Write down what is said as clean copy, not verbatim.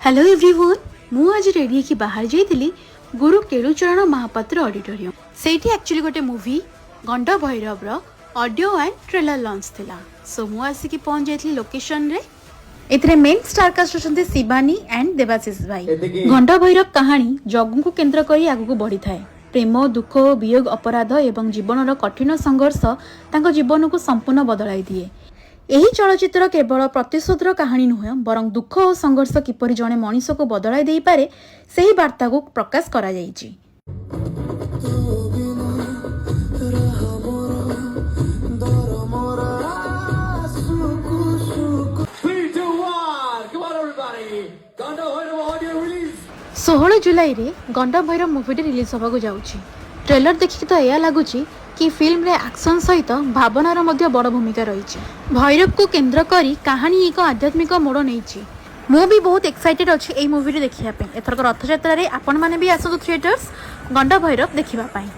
Hello everyone मु आज ready की बाहर जाइली गुरु केलुचरण महापात्र ऑडिटोरियम सेठी एक्चुअली गोटे movie Ganda Bhairav audio and trailer launch थिला सो मु आसिकी पहुंच जाइली लोकेशन रे एथरे मेन स्टार कास्ट अछंते शिवानी एंड देवाशीष भाई। गंड भैरव कहानी जगू को केंद्र करी आगु बढ़ी थाए। प्रेम दुख वियोग अपराध एवं जीवन कठिन संघर्ष तांको जीवन को संपूर्ण बदलाई दिए। एही चलचित्र केवल प्रतिशोधर कहानी नुहे बरं दुख और संघर्ष किपरि जणे मनीष को बदलाई देई पारे सेही वार्ता को प्रकाश करा जायछि। षोहल जुलाई रे गंड भैरव मुवीटी रिलीज होगा जाउछि। ट्रेलर देखिक तो यह लगुच कि फिल्म रे एक्शन सहित भावनार मध्य बड़ भूमिका रही। भैरव को केंद्र करी कहानी एक आध्यात्मिक मोड़ नहीं। मु भी बहुत एक्साइटेड अच्छी यही मुवी देखिया पे। एथरक रथयात्रा रे आपण माने भी आसतु थिएटर्स गंड भैरव देखिबा पाई।